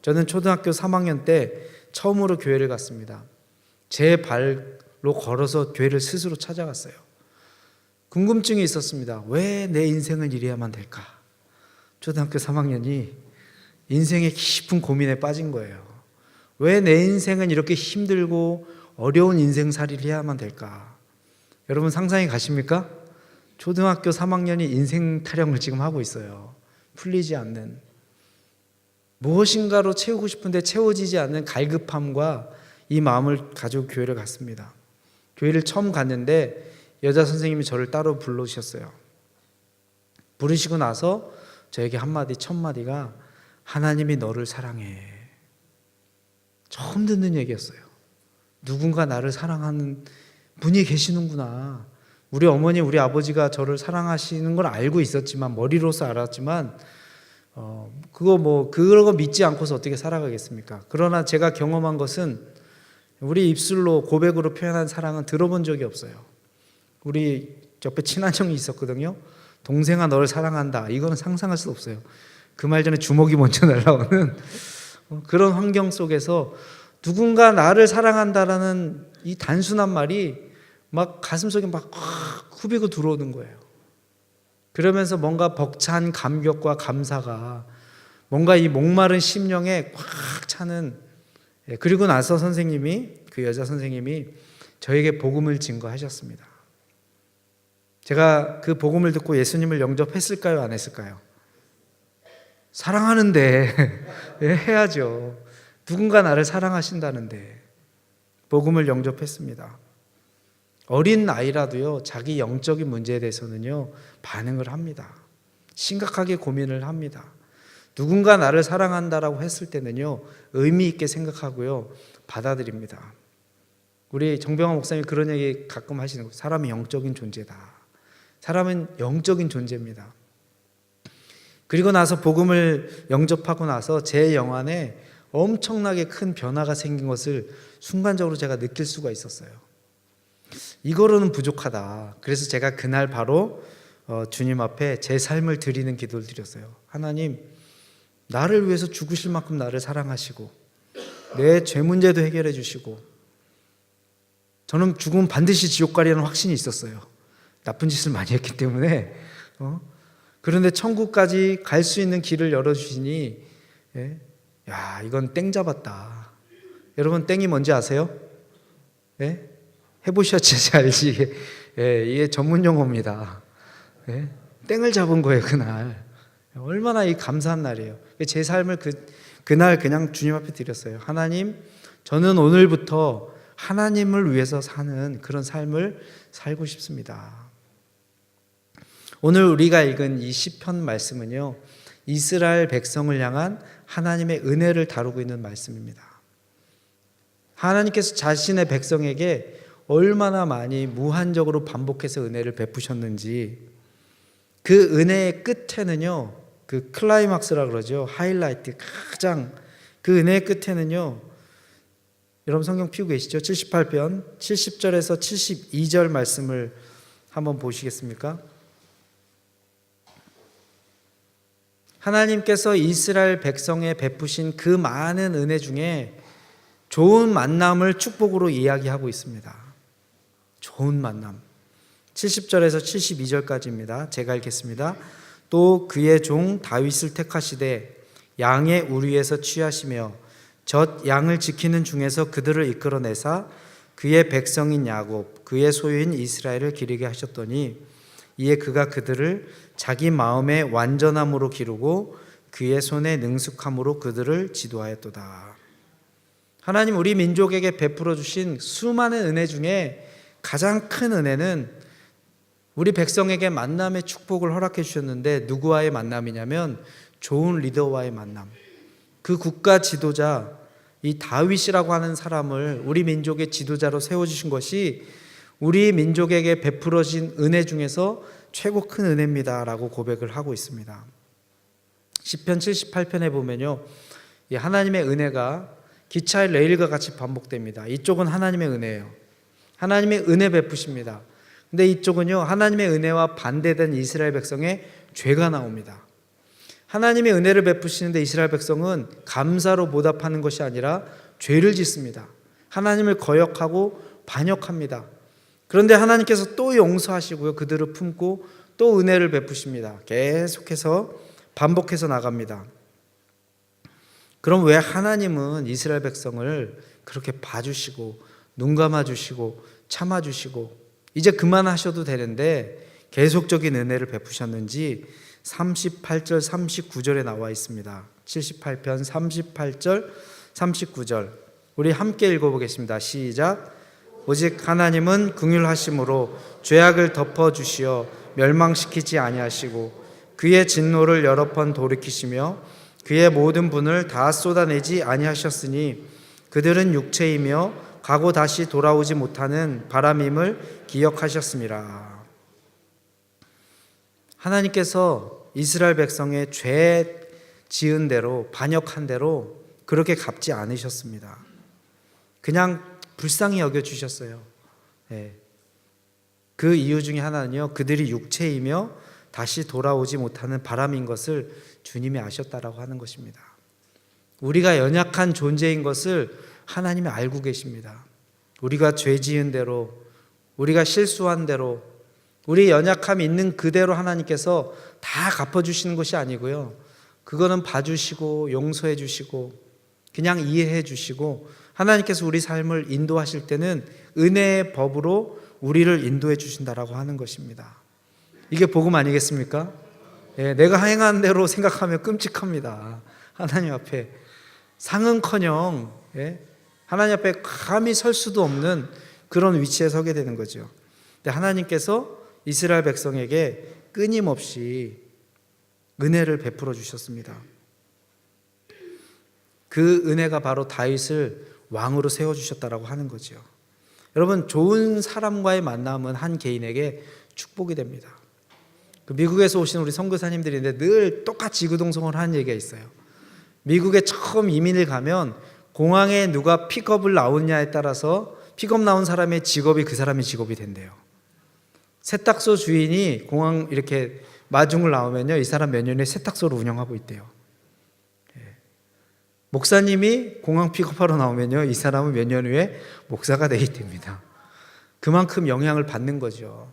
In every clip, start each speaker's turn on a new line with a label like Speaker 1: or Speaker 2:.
Speaker 1: 저는 초등학교 3학년 때 처음으로 교회를 갔습니다. 제 발로 걸어서 교회를 스스로 찾아갔어요. 궁금증이 있었습니다. 왜 내 인생은 이래야만 될까? 초등학교 3학년이 인생의 깊은 고민에 빠진 거예요. 왜 내 인생은 이렇게 힘들고 어려운 인생살이를 해야만 될까? 여러분 상상이 가십니까? 초등학교 3학년이 인생 타령을 지금 하고 있어요. 풀리지 않는, 무엇인가로 채우고 싶은데 채워지지 않는 갈급함과 이 마음을 가지고 교회를 갔습니다. 교회를 처음 갔는데 여자 선생님이 저를 따로 부르셨어요. 부르시고 나서 저에게 한마디, 첫 마디가 하나님이 너를 사랑해. 처음 듣는 얘기였어요. 누군가 나를 사랑하는 분이 계시는구나. 우리 어머니, 우리 아버지가 저를 사랑하시는 걸 알고 있었지만, 머리로서 알았지만 그거 믿지 않고서 어떻게 살아가겠습니까? 그러나 제가 경험한 것은, 우리 입술로 고백으로 표현한 사랑은 들어본 적이 없어요. 우리 옆에 친한 형이 있었거든요. 동생아 너를 사랑한다. 이거는 상상할 수 없어요. 그 말 전에 주먹이 먼저 날라오는 그런 환경 속에서 누군가 나를 사랑한다라는 이 단순한 말이 막 가슴속에 막 후비고 들어오는 거예요. 그러면서 뭔가 벅찬 감격과 감사가 뭔가 이 목마른 심령에 꽉 차는, 그리고 나서 그 여자 선생님이 저에게 복음을 증거하셨습니다. 제가 그 복음을 듣고 예수님을 영접했을까요? 안 했을까요? 사랑하는데 해야죠. 누군가 나를 사랑하신다는데. 복음을 영접했습니다. 어린 아이라도요, 자기 영적인 문제에 대해서는요 반응을 합니다. 심각하게 고민을 합니다. 누군가 나를 사랑한다라고 했을 때는요 의미 있게 생각하고요 받아들입니다. 우리 정병환 목사님이 그런 얘기 가끔 하시는 거예요. 사람이 영적인 존재다. 사람은 영적인 존재입니다. 그리고 나서 복음을 영접하고 나서 제 영안에 엄청나게 큰 변화가 생긴 것을 순간적으로 제가 느낄 수가 있었어요. 이거로는 부족하다. 그래서 제가 그날 바로 주님 앞에 제 삶을 드리는 기도를 드렸어요. 하나님, 나를 위해서 죽으실 만큼 나를 사랑하시고 내 죄 문제도 해결해 주시고, 저는 죽으면 반드시 지옥 가리라는 확신이 있었어요. 나쁜 짓을 많이 했기 때문에. 그런데 천국까지 갈 수 있는 길을 열어주시니, 야, 이건 땡 잡았다. 여러분, 땡이 뭔지 아세요? 해보셨지 알지. 이게 전문 용어입니다. 땡을 잡은 거예요, 그날. 얼마나 이 감사한 날이에요. 제 삶을 그날 그냥 주님 앞에 드렸어요. 하나님, 저는 오늘부터 하나님을 위해서 사는 그런 삶을 살고 싶습니다. 오늘 우리가 읽은 이 시편 말씀은요, 이스라엘 백성을 향한 하나님의 은혜를 다루고 있는 말씀입니다. 하나님께서 자신의 백성에게 얼마나 많이 무한적으로 반복해서 은혜를 베푸셨는지, 그 은혜의 끝에는요, 그 클라이막스라 그러죠. 하이라이트, 가장 그 은혜의 끝에는요, 여러분 성경 피우고 계시죠? 78편 70절에서 72절 말씀을 한번 보시겠습니까? 하나님께서 이스라엘 백성에 베푸신 그 많은 은혜 중에 좋은 만남을 축복으로 이야기하고 있습니다. 좋은 만남. 70절에서 72절까지입니다. 제가 읽겠습니다. 또 그의 종 다윗을 택하시되 양의 우리에서 취하시며 젖 양을 지키는 중에서 그들을 이끌어내사 그의 백성인 야곱, 그의 소유인 이스라엘을 기르게 하셨더니 이에 그가 그들을 자기 마음의 완전함으로 기르고 그의 손의 능숙함으로 그들을 지도하였도다. 하나님, 우리 민족에게 베풀어 주신 수많은 은혜 중에 가장 큰 은혜는 우리 백성에게 만남의 축복을 허락해 주셨는데, 누구와의 만남이냐면 좋은 리더와의 만남. 그 국가 지도자, 이 다윗이라고 하는 사람을 우리 민족의 지도자로 세워주신 것이 우리 민족에게 베풀어진 은혜 중에서 최고 큰 은혜입니다 라고 고백을 하고 있습니다. 시편 78편에 보면요, 이 하나님의 은혜가 기차의 레일과 같이 반복됩니다. 이쪽은 하나님의 은혜예요. 하나님의 은혜 베푸십니다. 근데 이쪽은요, 하나님의 은혜와 반대된 이스라엘 백성의 죄가 나옵니다. 하나님의 은혜를 베푸시는데 이스라엘 백성은 감사로 보답하는 것이 아니라 죄를 짓습니다. 하나님을 거역하고 반역합니다. 그런데 하나님께서 또 용서하시고요, 그들을 품고 또 은혜를 베푸십니다. 계속해서 반복해서 나갑니다. 그럼 왜 하나님은 이스라엘 백성을 그렇게 봐주시고 눈 감아주시고 참아주시고 이제 그만하셔도 되는데 계속적인 은혜를 베푸셨는지 38절 39절에 나와 있습니다. 78편 38절 39절 우리 함께 읽어보겠습니다. 시작. 오직 하나님은 긍휼하심으로 죄악을 덮어주시어 멸망시키지 아니하시고 그의 진노를 여러 번 돌이키시며 그의 모든 분을 다 쏟아내지 아니하셨으니 그들은 육체이며 가고 다시 돌아오지 못하는 바람임을 기억하셨습니다. 하나님께서 이스라엘 백성의 죄 지은 대로 반역한 대로 그렇게 갚지 않으셨습니다. 그냥 불쌍히 여겨주셨어요. 그 이유 중에 하나는요, 그들이 육체이며 다시 돌아오지 못하는 바람인 것을 주님이 아셨다라고 하는 것입니다. 우리가 연약한 존재인 것을 하나님이 알고 계십니다. 우리가 죄 지은 대로, 우리가 실수한 대로, 우리 연약함이 있는 그대로 하나님께서 다 갚아주시는 것이 아니고요, 그거는 봐주시고 용서해 주시고 그냥 이해해 주시고 하나님께서 우리 삶을 인도하실 때는 은혜의 법으로 우리를 인도해 주신다라고 하는 것입니다. 이게 복음 아니겠습니까? 내가 행한 대로 생각하면 끔찍합니다. 하나님 앞에 상은커녕 하나님 앞에 감히 설 수도 없는 그런 위치에 서게 되는 거죠. 근데 하나님께서 이스라엘 백성에게 끊임없이 은혜를 베풀어 주셨습니다. 그 은혜가 바로 다윗을 왕으로 세워주셨다라고 하는 거죠. 여러분, 좋은 사람과의 만남은 한 개인에게 축복이 됩니다. 미국에서 오신 우리 선교사님들인데 늘 똑같이 지구동성을 하는 얘기가 있어요. 미국에 처음 이민을 가면 공항에 누가 픽업을 나오느냐에 따라서 픽업 나온 사람의 직업이 그 사람의 직업이 된대요. 세탁소 주인이 공항 이렇게 마중을 나오면요, 이 사람 몇 년에 세탁소를 운영하고 있대요. 목사님이 공항 픽업하러 나오면요, 이 사람은 몇 년 후에 목사가 되게 됩니다. 그만큼 영향을 받는 거죠.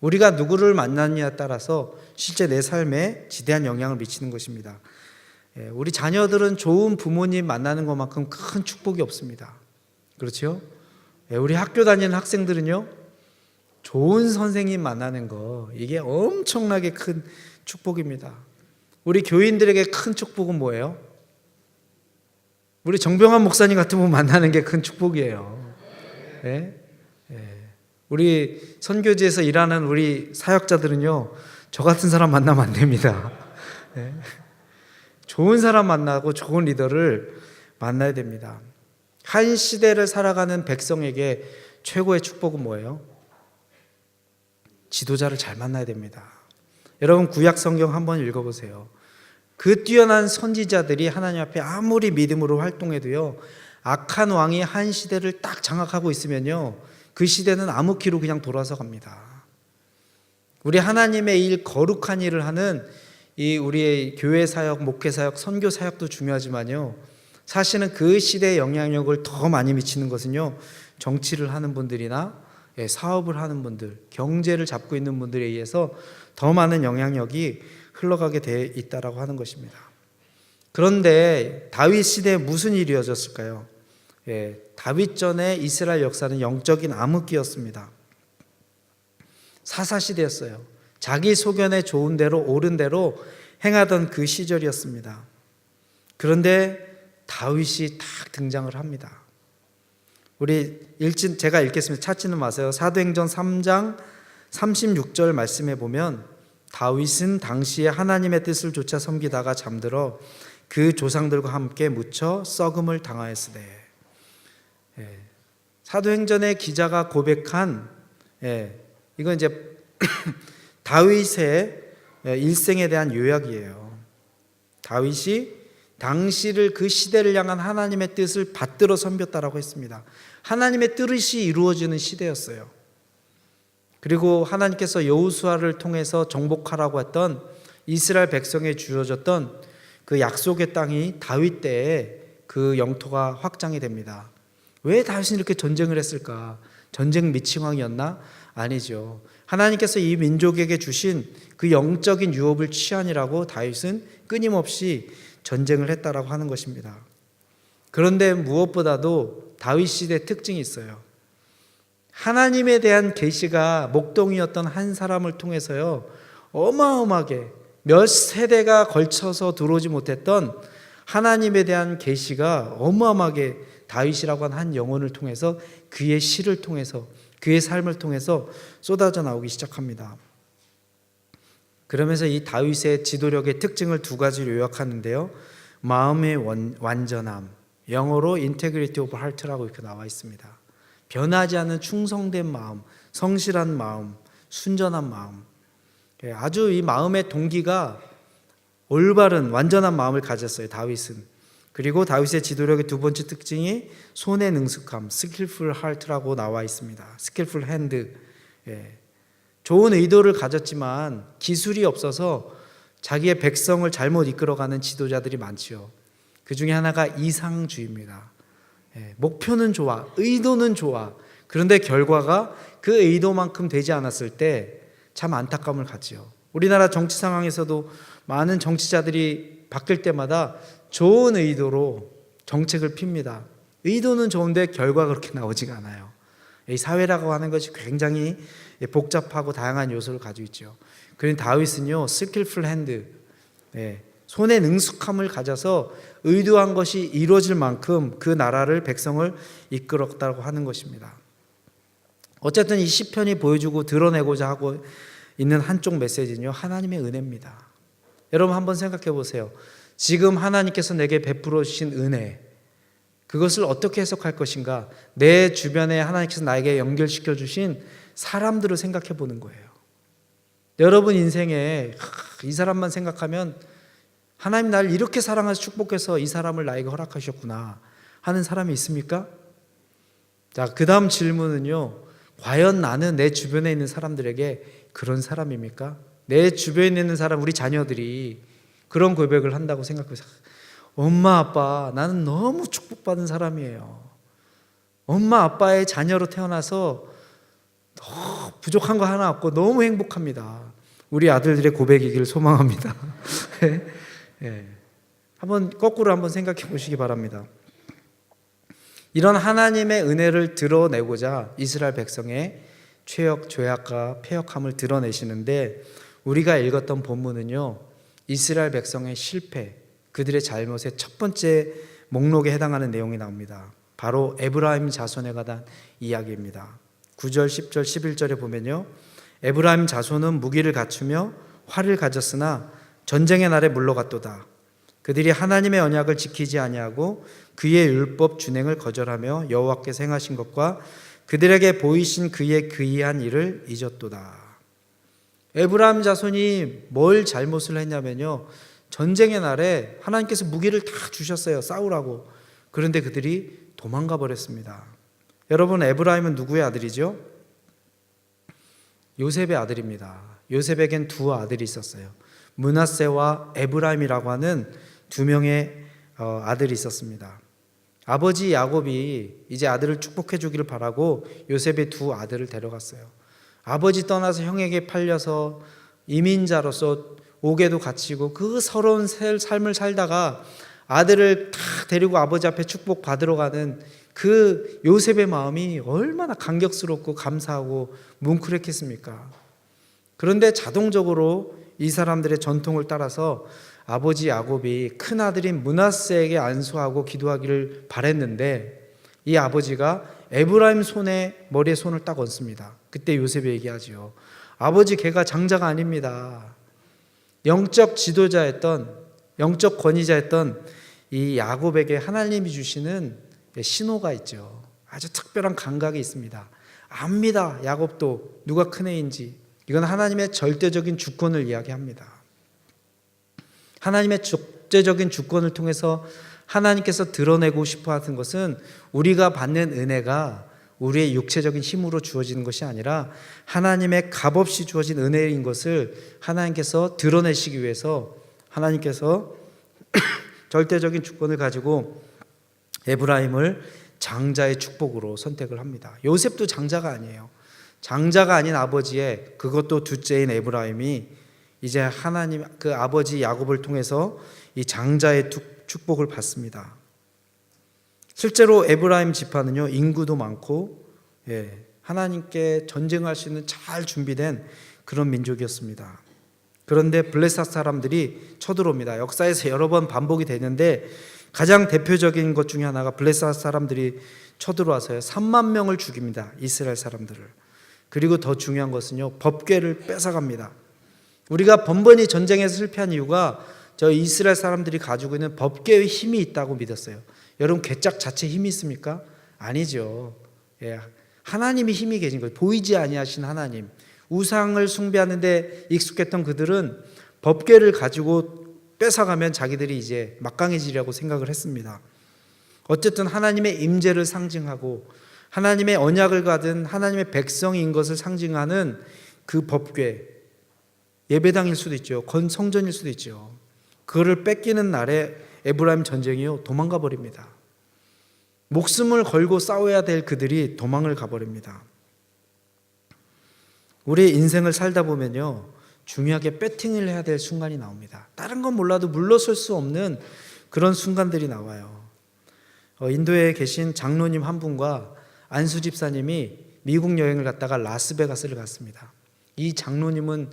Speaker 1: 우리가 누구를 만나느냐에 따라서 실제 내 삶에 지대한 영향을 미치는 것입니다. 우리 자녀들은 좋은 부모님 만나는 것만큼 큰 축복이 없습니다. 그렇죠? 우리 학교 다니는 학생들은요, 좋은 선생님 만나는 거, 이게 엄청나게 큰 축복입니다. 우리 교인들에게 큰 축복은 뭐예요? 우리 정병환 목사님 같은 분 만나는 게 큰 축복이에요. 우리 선교지에서 일하는 우리 사역자들은요, 저 같은 사람 만나면 안 됩니다. 좋은 사람 만나고 좋은 리더를 만나야 됩니다. 한 시대를 살아가는 백성에게 최고의 축복은 뭐예요? 지도자를 잘 만나야 됩니다. 여러분, 구약 성경 한번 읽어보세요. 그 뛰어난 선지자들이 하나님 앞에 아무리 믿음으로 활동해도요, 악한 왕이 한 시대를 딱 장악하고 있으면요, 그 시대는 암흑기로 그냥 돌아서 갑니다. 우리 하나님의 일, 거룩한 일을 하는 이 우리의 교회 사역, 목회 사역, 선교 사역도 중요하지만요, 사실은 그 시대의 영향력을 더 많이 미치는 것은요, 정치를 하는 분들이나 사업을 하는 분들, 경제를 잡고 있는 분들에 의해서 더 많은 영향력이 흘러가게 되어 있다라고 하는 것입니다. 그런데 다윗 시대에 무슨 일이 이어졌을까요? 다윗 전에 이스라엘 역사는 영적인 암흑기였습니다. 사사시대였어요. 자기 소견에 좋은 대로 옳은 대로 행하던 그 시절이었습니다. 그런데 다윗이 딱 등장을 합니다. 우리 제가 읽겠습니다. 찾지는 마세요. 사도행전 3장 36절 말씀에 보면 다윗은 당시에 하나님의 뜻을 조차 섬기다가 잠들어 그 조상들과 함께 묻혀 썩음을 당하였으되. 사도행전의 기자가 고백한 이건 이제 다윗의 일생에 대한 요약이에요. 다윗이 당시를 그 시대를 향한 하나님의 뜻을 받들어 섬겼다라고 했습니다. 하나님의 뜻이 이루어지는 시대였어요. 그리고 하나님께서 여호수아를 통해서 정복하라고 했던 이스라엘 백성에 주어졌던 그 약속의 땅이 다윗 때에 그 영토가 확장이 됩니다. 왜 다윗이 이렇게 전쟁을 했을까? 전쟁 미치광이었나? 아니죠. 하나님께서 이 민족에게 주신 그 영적인 유업을 취하니라고 다윗은 끊임없이 전쟁을 했다라고 하는 것입니다. 그런데 무엇보다도 다윗 시대의 특징이 있어요. 하나님에 대한 계시가 목동이었던 한 사람을 통해서요, 어마어마하게 몇 세대가 걸쳐서 들어오지 못했던 하나님에 대한 계시가 어마어마하게 다윗이라고 하는 한 영혼을 통해서, 그의 시를 통해서, 그의 삶을 통해서 쏟아져 나오기 시작합니다. 그러면서 이 다윗의 지도력의 특징을 두 가지로 요약하는데요, 마음의 완전함, 영어로 integrity of heart라고 이렇게 나와 있습니다. 변하지 않는 충성된 마음, 성실한 마음, 순전한 마음. 아주 이 마음의 동기가 올바른 완전한 마음을 가졌어요, 다윗은. 그리고 다윗의 지도력의 두 번째 특징이 손의 능숙함, skillful heart라고 나와 있습니다. skillful hand. 좋은 의도를 가졌지만 기술이 없어서 자기의 백성을 잘못 이끌어가는 지도자들이 많지요. 그 중에 하나가 이상주의입니다. 목표는 좋아, 의도는 좋아. 그런데 결과가 그 의도만큼 되지 않았을 때 참 안타까움을 갖지요. 우리나라 정치 상황에서도 많은 정치자들이 바뀔 때마다 좋은 의도로 정책을 핍니다. 의도는 좋은데 결과가 그렇게 나오지가 않아요. 이 사회라고 하는 것이 굉장히 복잡하고 다양한 요소를 가지고 있죠. 그런데 다윗은요, skillful hand, 손의 능숙함을 가져서 의도한 것이 이루어질 만큼 그 나라를, 백성을 이끌었다고 하는 것입니다. 어쨌든 이 시편이 보여주고 드러내고자 하고 있는 한쪽 메시지는요, 하나님의 은혜입니다. 여러분 한번 생각해 보세요. 지금 하나님께서 내게 베풀어 주신 은혜, 그것을 어떻게 해석할 것인가? 내 주변에 하나님께서 나에게 연결시켜 주신 사람들을 생각해 보는 거예요. 여러분 인생에 이 사람만 생각하면 하나님 나를 이렇게 사랑해서 축복해서 이 사람을 나에게 허락하셨구나 하는 사람이 있습니까? 자, 그 다음 질문은요, 과연 나는 내 주변에 있는 사람들에게 그런 사람입니까? 내 주변에 있는 사람, 우리 자녀들이 그런 고백을 한다고 생각해서, 엄마 아빠 나는 너무 축복받은 사람이에요. 엄마 아빠의 자녀로 태어나서 부족한 거 하나 없고 너무 행복합니다. 우리 아들들의 고백이기를 소망합니다. 한번 거꾸로 한번 생각해 보시기 바랍니다. 이런 하나님의 은혜를 드러내고자 이스라엘 백성의 죄악, 죄악과 패역함을 드러내시는데, 우리가 읽었던 본문은요, 이스라엘 백성의 실패, 그들의 잘못의 첫 번째 목록에 해당하는 내용이 나옵니다. 바로 에브라임 자손에 관한 이야기입니다. 9절, 10절, 11절에 보면요, 에브라임 자손은 무기를 갖추며 활을 가졌으나 전쟁의 날에 물러갔도다. 그들이 하나님의 언약을 지키지 아니하고 그의 율법 준행을 거절하며 여호와께서 행하신 것과 그들에게 보이신 그의 기이한 일을 잊었도다. 에브라임 자손이 뭘 잘못을 했냐면요, 전쟁의 날에 하나님께서 무기를 다 주셨어요, 싸우라고. 그런데 그들이 도망가 버렸습니다. 여러분, 에브라임은 누구의 아들이죠? 요셉의 아들입니다. 요셉에겐 두 아들이 있었어요. 므낫세와 에브라임이라고 하는 두 명의 아들이 있었습니다. 아버지 야곱이 이제 아들을 축복해 주기를 바라고 요셉의 두 아들을 데려갔어요. 아버지 떠나서 형에게 팔려서 이민자로서 옥에도 갇히고 그 서러운 삶을 살다가 아들을 다 데리고 아버지 앞에 축복 받으러 가는 그 요셉의 마음이 얼마나 감격스럽고 감사하고 뭉클했겠습니까? 그런데 자동적으로 이 사람들의 전통을 따라서 아버지 야곱이 큰아들인 므낫세에게 안수하고 기도하기를 바랬는데, 이 아버지가 에브라임 머리에 손을 딱 얹습니다. 그때 요셉이 얘기하지요. 아버지, 걔가 장자가 아닙니다. 영적 지도자였던, 영적 권위자였던 이 야곱에게 하나님이 주시는 신호가 있죠. 아주 특별한 감각이 있습니다. 압니다. 야곱도 누가 큰 애인지. 이건 하나님의 절대적인 주권을 이야기합니다. 하나님의 절대적인 주권을 통해서 하나님께서 드러내고 싶어 하는 것은 우리가 받는 은혜가 우리의 육체적인 힘으로 주어지는 것이 아니라 하나님의 값없이 주어진 은혜인 것을 하나님께서 드러내시기 위해서 하나님께서 절대적인 주권을 가지고 에브라임을 장자의 축복으로 선택을 합니다. 요셉도 장자가 아니에요. 장자가 아닌 아버지의, 그것도 둘째인 에브라임이 이제 하나님 그 아버지 야곱을 통해서 이 장자의 축복을 받습니다. 실제로 에브라임 지파는요, 인구도 많고 하나님께 전쟁할 수 있는 잘 준비된 그런 민족이었습니다. 그런데 블레셋 사람들이 쳐들어옵니다. 역사에서 여러 번 반복이 되는데 가장 대표적인 것 중에 하나가 블레셋 사람들이 쳐들어와서요 3만 명을 죽입니다. 이스라엘 사람들을. 그리고 더 중요한 것은요, 법궤를 뺏어갑니다. 우리가 번번이 전쟁에서 실패한 이유가 저 이스라엘 사람들이 가지고 있는 법궤의 힘이 있다고 믿었어요. 여러분, 궤짝 자체에 힘이 있습니까? 아니죠. 하나님이 힘이 계신 거예요. 보이지 아니하신 하나님. 우상을 숭배하는데 익숙했던 그들은 법궤를 가지고 뺏어가면 자기들이 이제 막강해지려고 생각을 했습니다. 어쨌든 하나님의 임재를 상징하고 하나님의 언약을 받은 하나님의 백성인 것을 상징하는 그 법궤, 예배당일 수도 있죠. 성전일 수도 있죠. 그거를 뺏기는 날에 에브라임 전쟁이요, 도망가 버립니다. 목숨을 걸고 싸워야 될 그들이 도망을 가버립니다. 우리의 인생을 살다 보면요, 중요하게 배팅을 해야 될 순간이 나옵니다. 다른 건 몰라도 물러설 수 없는 그런 순간들이 나와요. 인도에 계신 장로님 한 분과 안수 집사님이 미국 여행을 갔다가 라스베가스를 갔습니다. 이 장로님은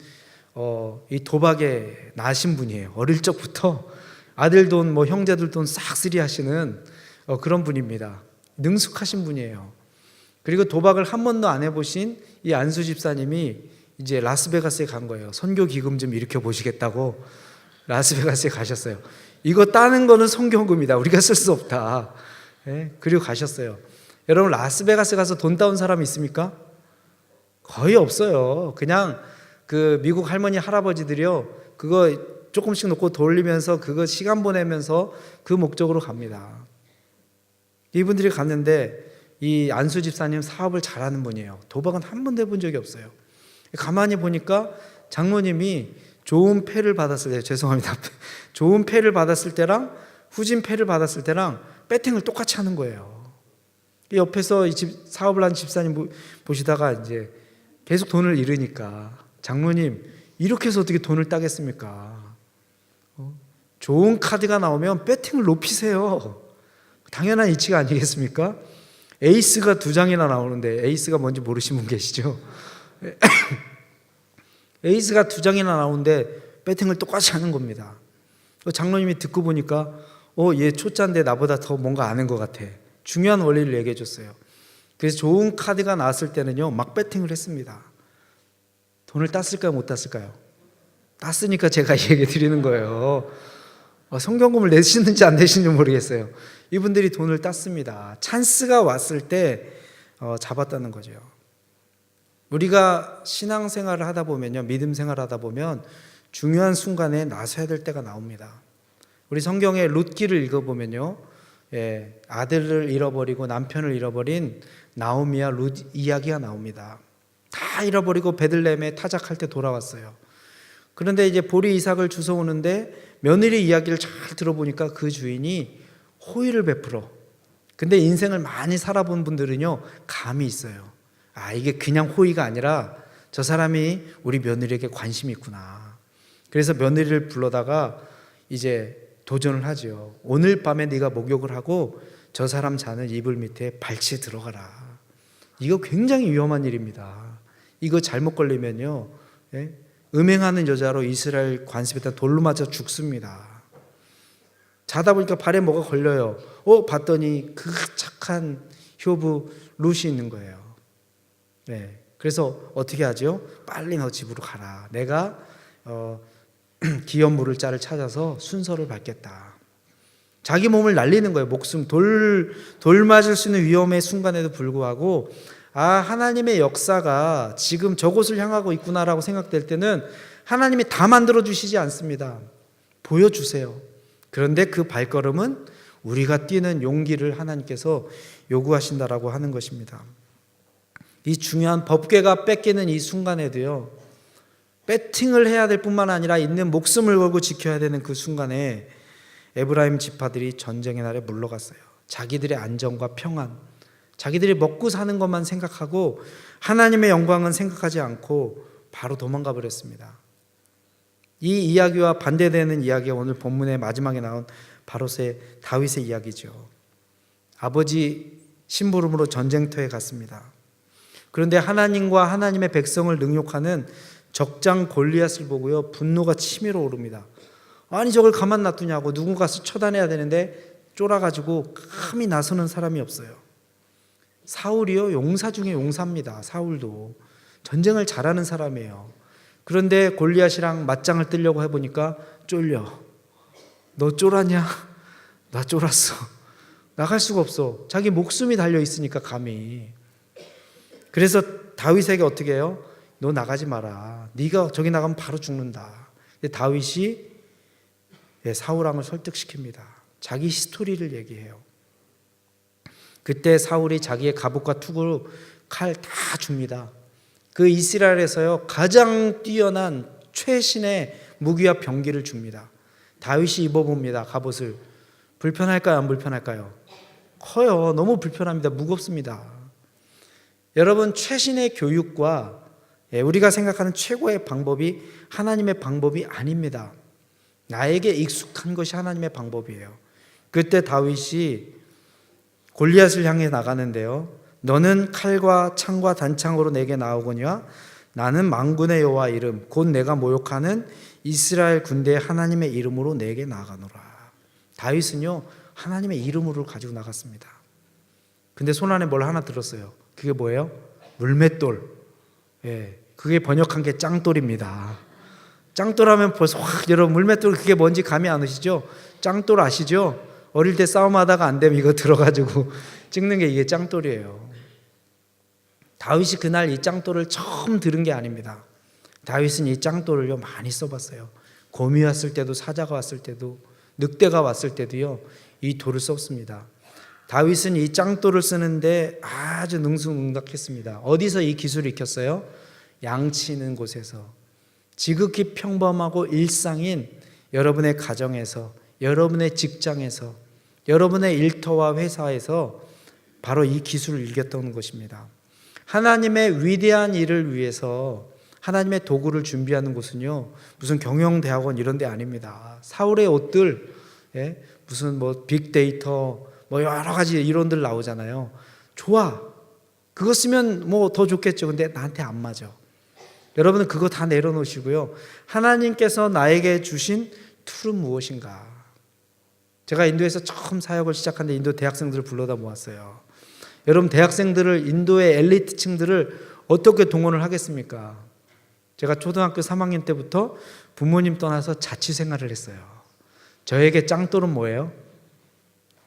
Speaker 1: 이 도박에 나신 분이에요. 어릴 적부터 아들 돈, 형제들 돈 싹쓸이 하시는 그런 분입니다. 능숙하신 분이에요. 그리고 도박을 한 번도 안 해보신 이 안수 집사님이 이제 라스베가스에 간 거예요. 선교 기금 좀 일으켜 보시겠다고 라스베가스에 가셨어요. 이거 따는 거는 성경금이다. 우리가 쓸 수 없다. 그리고 가셨어요. 여러분, 라스베가스 가서 돈 따온 사람이 있습니까? 거의 없어요. 그냥 그 미국 할머니 할아버지들이요, 그거 조금씩 놓고 돌리면서 그거 시간 보내면서 그 목적으로 갑니다. 이분들이 갔는데 이 안수 집사님 사업을 잘하는 분이에요. 도박은 한 번도 해본 적이 없어요. 가만히 보니까 장로님이 좋은 패를 받았을 때, 죄송합니다, 좋은 패를 받았을 때랑 후진 패를 받았을 때랑 배팅을 똑같이 하는 거예요. 옆에서 이 집 사업을 한 집사님 보시다가 이제 계속 돈을 잃으니까, 장로님 이렇게 해서 어떻게 돈을 따겠습니까? 좋은 카드가 나오면 배팅을 높이세요. 당연한 이치가 아니겠습니까? 에이스가 2장이나 나오는데, 에이스가 뭔지 모르시는 분 계시죠? 에이스가 2장이나 나오는데 배팅을 똑같이 하는 겁니다. 장로님이 듣고 보니까 얘 초짜인데 나보다 더 뭔가 아는 것 같아. 중요한 원리를 얘기해 줬어요. 그래서 좋은 카드가 나왔을 때는요, 막 배팅을 했습니다. 돈을 땄을까요, 못 땄을까요? 땄으니까 제가 얘기 드리는 거예요. 성경금을 내시는지 안 내시는지 모르겠어요. 이분들이 돈을 땄습니다. 찬스가 왔을 때 잡았다는 거죠. 우리가 신앙생활을 하다 보면요, 믿음 생활을 하다 보면 중요한 순간에 나서야 될 때가 나옵니다. 우리 성경의 룻기를 읽어보면요, 아들을 잃어버리고 남편을 잃어버린 나오미와 룻 이야기가 나옵니다. 다 잃어버리고 베들레헴에 타작할 때 돌아왔어요. 그런데 이제 보리 이삭을 주워오는데 며느리 이야기를 잘 들어보니까 그 주인이 호의를 베풀어. 근데 인생을 많이 살아본 분들은요, 감이 있어요. 이게 그냥 호의가 아니라 저 사람이 우리 며느리에게 관심이 있구나. 그래서 며느리를 불러다가 이제 도전을 하죠. 오늘 밤에 네가 목욕을 하고 저 사람 자는 이불 밑에 발치에 들어가라. 이거 굉장히 위험한 일입니다. 이거 잘못 걸리면요, 음행하는 여자로 이스라엘 관습에다 돌로 맞아 죽습니다. 자다 보니까 발에 뭐가 걸려요. 봤더니 그 착한 효부 룻이 있는 거예요. 그래서 어떻게 하죠? 빨리 너 집으로 가라. 내가 기업 물을 자를 찾아서 순서를 밟겠다. 자기 몸을 날리는 거예요. 목숨, 돌 맞을 수 있는 위험의 순간에도 불구하고 하나님의 역사가 지금 저곳을 향하고 있구나라고 생각될 때는 하나님이 다 만들어 주시지 않습니다. 보여주세요. 그런데 그 발걸음은 우리가 뛰는 용기를 하나님께서 요구하신다라고 하는 것입니다. 이 중요한 법궤가 뺏기는 이 순간에도요, 배팅을 해야 될 뿐만 아니라 있는 목숨을 걸고 지켜야 되는 그 순간에 에브라임 지파들이 전쟁의 날에 물러갔어요. 자기들의 안정과 평안, 자기들이 먹고 사는 것만 생각하고 하나님의 영광은 생각하지 않고 바로 도망가 버렸습니다. 이 이야기와 반대되는 이야기가 오늘 본문의 마지막에 나온 바로의 다윗의 이야기죠. 아버지 심부름으로 전쟁터에 갔습니다. 그런데 하나님과 하나님의 백성을 능욕하는 적장 골리앗을 보고요, 분노가 치밀어 오릅니다. 아니 저걸 가만 놔두냐고, 누군가 처단해야 되는데 쫄아가지고 감히 나서는 사람이 없어요. 사울이요, 용사 중에 용사입니다. 사울도 전쟁을 잘하는 사람이에요. 그런데 골리앗이랑 맞짱을 뜨려고 해보니까 쫄려. 너 쫄았냐? 나 쫄았어. 나갈 수가 없어. 자기 목숨이 달려 있으니까 감히. 그래서 다윗에게 어떻게 해요? 너 나가지 마라. 네가 저기 나가면 바로 죽는다. 근데 다윗이 사울 왕을 설득시킵니다. 자기 스토리를 얘기해요. 그때 사울이 자기의 갑옷과 투구, 칼 다 줍니다. 그 이스라엘에서요, 가장 뛰어난 최신의 무기와 병기를 줍니다. 다윗이 입어봅니다. 갑옷을. 불편할까요? 안 불편할까요? 커요. 너무 불편합니다. 무겁습니다. 여러분, 최신의 교육과 우리가 생각하는 최고의 방법이 하나님의 방법이 아닙니다. 나에게 익숙한 것이 하나님의 방법이에요. 그때 다윗이 골리앗을 향해 나가는데요, 너는 칼과 창과 단창으로 내게 나오거니와 나는 만군의 여호와 이름 곧 내가 모욕하는 이스라엘 군대의 하나님의 이름으로 내게 나아가노라. 다윗은요, 하나님의 이름으로 가지고 나갔습니다. 근데 손 안에 뭘 하나 들었어요. 그게 뭐예요? 물맷돌. 그게 번역한 게 짱돌입니다. 짱돌하면 벌써 확, 여러분 물맷돌 그게 뭔지 감이 안 오시죠? 짱돌 아시죠? 어릴 때 싸움하다가 안 되면 이거 들어가지고 찍는 게 이게 짱돌이에요. 다윗이 그날 이 짱돌을 처음 들은 게 아닙니다. 다윗은 이 짱돌을요 많이 써봤어요. 곰이 왔을 때도, 사자가 왔을 때도, 늑대가 왔을 때도요 이 돌을 썼습니다. 다윗은 이 짱돌을 쓰는데 아주 능수능란했습니다. 어디서 이 기술을 익혔어요? 양치는 곳에서. 지극히 평범하고 일상인 여러분의 가정에서, 여러분의 직장에서, 여러분의 일터와 회사에서 바로 이 기술을 익혔던 것입니다. 하나님의 위대한 일을 위해서 하나님의 도구를 준비하는 곳은요 무슨 경영대학원 이런 데 아닙니다. 사울의 옷들, 무슨 뭐 빅데이터 뭐 여러 가지 이론들 나오잖아요. 좋아, 그거 쓰면 뭐 더 좋겠죠. 근데 나한테 안 맞아. 여러분은 그거 다 내려놓으시고요, 하나님께서 나에게 주신 툴은 무엇인가. 제가 인도에서 처음 사역을 시작하는데 인도 대학생들을 불러다 모았어요. 여러분, 대학생들을, 인도의 엘리트층들을 어떻게 동원을 하겠습니까? 제가 초등학교 3학년 때부터 부모님 떠나서 자취생활을 했어요. 저에게 짱돌은 뭐예요?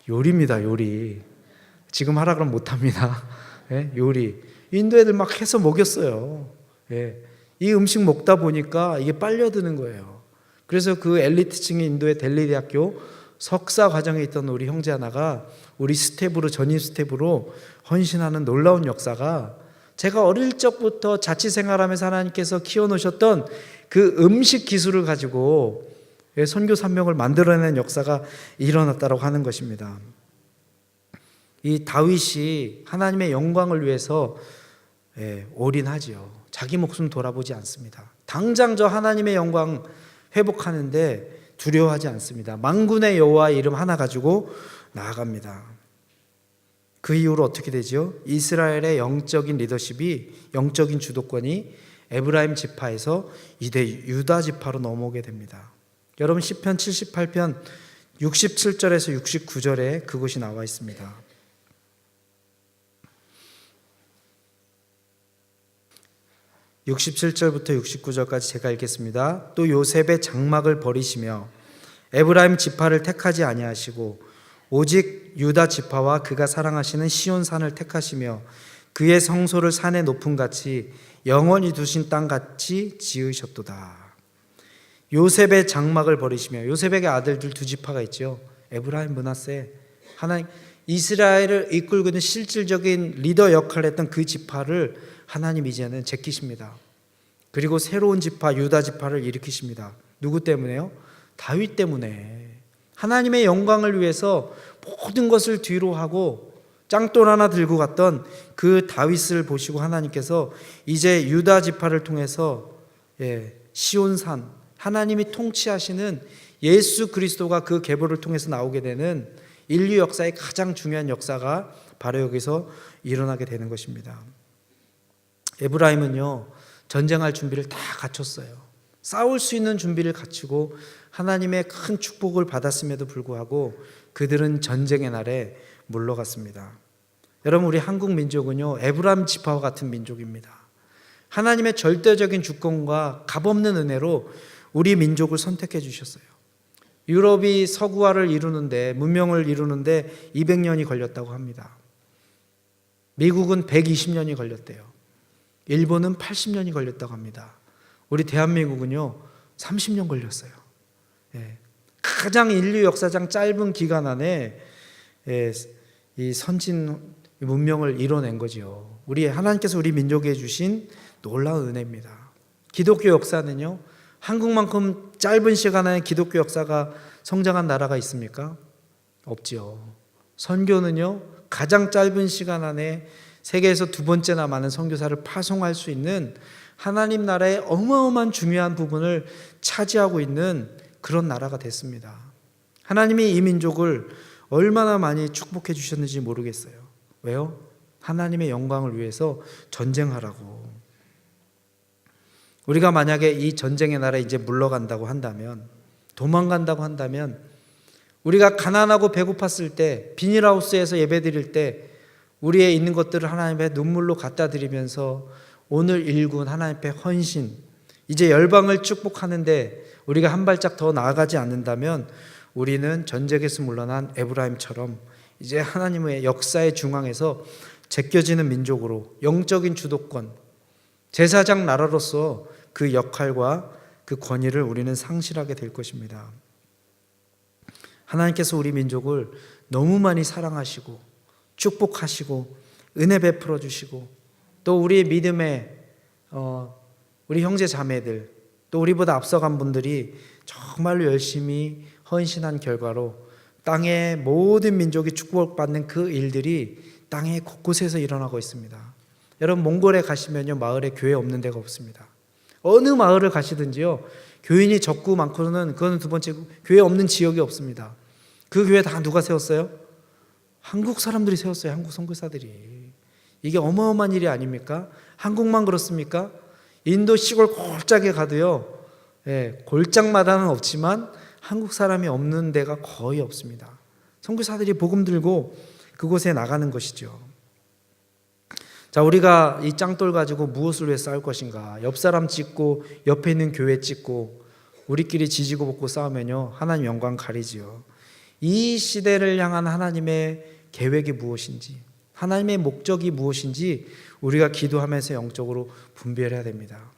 Speaker 1: 요리입니다. 요리. 지금 하라 그러면 못합니다. 요리. 인도 애들 막 해서 먹였어요. 이 음식 먹다 보니까 이게 빨려드는 거예요. 그래서 그 엘리트층의 인도의 델리 대학교 석사 과정에 있던 우리 형제 하나가 우리 스텝으로, 전임 스텝으로 헌신하는 놀라운 역사가, 제가 어릴 적부터 자취생활하면서 하나님께서 키워놓으셨던 그 음식 기술을 가지고 선교 3명을 만들어낸 역사가 일어났다고 하는 것입니다. 이 다윗이 하나님의 영광을 위해서 올인하지요. 자기 목숨 돌아보지 않습니다. 당장 저 하나님의 영광 회복하는데 두려워하지 않습니다. 만군의 여호와 이름 하나 가지고 나아갑니다. 그 이후로 어떻게 되죠? 이스라엘의 영적인 리더십이, 영적인 주도권이 에브라임 지파에서 이제 유다 지파로 넘어오게 됩니다. 여러분, 시편 78편 67절에서 69절에 그것이 나와 있습니다. (67절부터 69절까지) 제가 읽겠습니다. 또 요셉의 장막을 버리시며 에브라임 지파를 택하지 아니하시고 오직 유다 지파와 그가 사랑하시는 시온 산을 택하시며 그의 성소를 산의 높음 같이 영원히 두신 땅 같이 지으셨도다. 요셉의 장막을 버리시며, 요셉에게 아들들 두 지파가 있죠. 에브라임, 므낫세. 하나님, 이스라엘을 이끌고 있는 실질적인 리더 역할을 했던 그 지파를 하나님 이제는 제끼십니다. 그리고 새로운 지파 유다 지파를 일으키십니다. 누구 때문에요? 다윗 때문에. 하나님의 영광을 위해서 모든 것을 뒤로 하고 짱돌 하나 들고 갔던 그 다윗을 보시고 하나님께서 이제 유다 지파를 통해서 시온산, 하나님이 통치하시는 예수 그리스도가 그 계보를 통해서 나오게 되는 인류 역사의 가장 중요한 역사가 바로 여기서 일어나게 되는 것입니다. 에브라임은요, 전쟁할 준비를 다 갖췄어요. 싸울 수 있는 준비를 갖추고 하나님의 큰 축복을 받았음에도 불구하고 그들은 전쟁의 날에 물러갔습니다. 여러분, 우리 한국 민족은요, 에브라임 지파와 같은 민족입니다. 하나님의 절대적인 주권과 값없는 은혜로 우리 민족을 선택해 주셨어요. 유럽이 서구화를 이루는데, 문명을 이루는데 200년이 걸렸다고 합니다. 미국은 120년이 걸렸대요. 일본은 80년이 걸렸다고 합니다. 우리 대한민국은요 30년 걸렸어요. 가장 인류 역사상 짧은 기간 안에 이 선진 문명을 이뤄낸 거지요. 하나님께서 우리 민족에 주신 놀라운 은혜입니다. 기독교 역사는요, 한국만큼 짧은 시간 안에 기독교 역사가 성장한 나라가 있습니까? 없지요. 선교는요, 가장 짧은 시간 안에 세계에서 두 번째나 많은 선교사를 파송할 수 있는 하나님 나라의 어마어마한 중요한 부분을 차지하고 있는 그런 나라가 됐습니다. 하나님이 이 민족을 얼마나 많이 축복해 주셨는지 모르겠어요. 왜요? 하나님의 영광을 위해서 전쟁하라고. 우리가 만약에 이 전쟁의 나라에 이제 물러간다고 한다면, 도망간다고 한다면, 우리가 가난하고 배고팠을 때, 비닐하우스에서 예배드릴 때 우리의 있는 것들을 하나님의 눈물로 갖다 드리면서 오늘 일군 하나님의 헌신, 이제 열방을 축복하는데 우리가 한 발짝 더 나아가지 않는다면 우리는 전쟁에서 물러난 에브라임처럼 이제 하나님의 역사의 중앙에서 제껴지는 민족으로 영적인 주도권, 제사장 나라로서 그 역할과 그 권위를 우리는 상실하게 될 것입니다. 하나님께서 우리 민족을 너무 많이 사랑하시고 축복하시고 은혜 베풀어 주시고 또 우리의 믿음의 우리 형제 자매들, 또 우리보다 앞서간 분들이 정말로 열심히 헌신한 결과로 땅의 모든 민족이 축복받는 그 일들이 땅의 곳곳에서 일어나고 있습니다. 여러분, 몽골에 가시면요, 마을에 교회 없는 데가 없습니다. 어느 마을을 가시든지요, 교인이 적고 많고는 그거는 두 번째, 교회 없는 지역이 없습니다. 그 교회 다 누가 세웠어요? 한국 사람들이 세웠어요. 한국 선교사들이. 이게 어마어마한 일이 아닙니까? 한국만 그렇습니까? 인도 시골 골짜기에 가도요, 골짜기마다는 없지만 한국 사람이 없는 데가 거의 없습니다. 선교사들이 복음 들고 그곳에 나가는 것이죠. 자, 우리가 이 짱돌 가지고 무엇을 위해 싸울 것인가? 옆 사람 찍고 옆에 있는 교회 찍고 우리끼리 지지고 볶고 싸우면요, 하나님 영광 가리지요. 이 시대를 향한 하나님의 계획이 무엇인지, 하나님의 목적이 무엇인지 우리가 기도하면서 영적으로 분별해야 됩니다.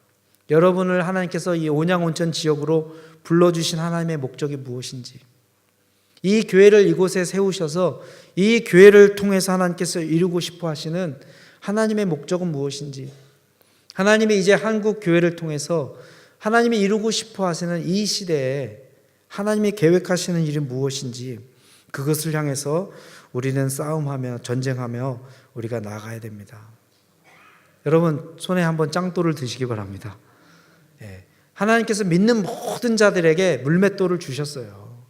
Speaker 1: 여러분을 하나님께서 이 온양온천 지역으로 불러주신 하나님의 목적이 무엇인지, 이 교회를 이곳에 세우셔서 이 교회를 통해서 하나님께서 이루고 싶어 하시는 하나님의 목적은 무엇인지, 하나님이 이제 한국 교회를 통해서 하나님이 이루고 싶어 하시는 이 시대에 하나님이 계획하시는 일이 무엇인지, 그것을 향해서 우리는 싸움하며 전쟁하며 우리가 나가야 됩니다. 여러분, 손에 한번 짱돌을 드시기 바랍니다. 하나님께서 믿는 모든 자들에게 물맷돌을 주셨어요.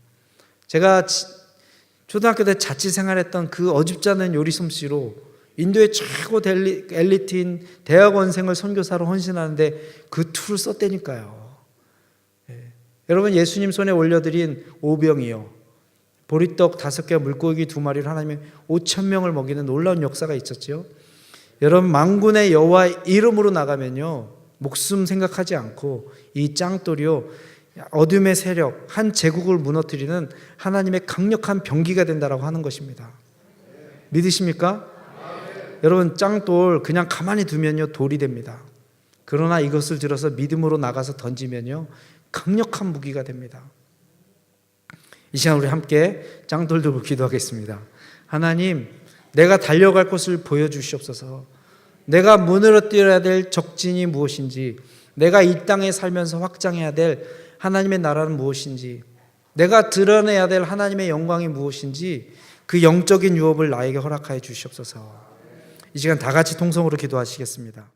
Speaker 1: 제가 초등학교 때 자취 생활했던 그 어줍지 않은 요리 솜씨로 인도의 최고 엘리트인 대학원생을 선교사로 헌신하는데 그 툴을 썼다니까요. 여러분, 예수님 손에 올려드린 오병이요, 보리떡 5개, 물고기 2마리를 하나님이 5,000명을 먹이는 놀라운 역사가 있었죠. 여러분, 만군의 여호와 이름으로 나가면요, 목숨 생각하지 않고 이 짱돌이요, 어둠의 세력, 한 제국을 무너뜨리는 하나님의 강력한 병기가 된다라고 하는 것입니다. 믿으십니까? 여러분, 짱돌 그냥 가만히 두면요, 돌이 됩니다. 그러나 이것을 들어서 믿음으로 나가서 던지면요, 강력한 무기가 됩니다. 이 시간 우리 함께 짱돌 들고 기도하겠습니다. 하나님, 내가 달려갈 곳을 보여주시옵소서. 내가 문으로 뛰어야 될 적진이 무엇인지, 내가 이 땅에 살면서 확장해야 될 하나님의 나라는 무엇인지, 내가 드러내야 될 하나님의 영광이 무엇인지 그 영적인 유업을 나에게 허락하여 주시옵소서. 이 시간 다 같이 통성으로 기도하시겠습니다.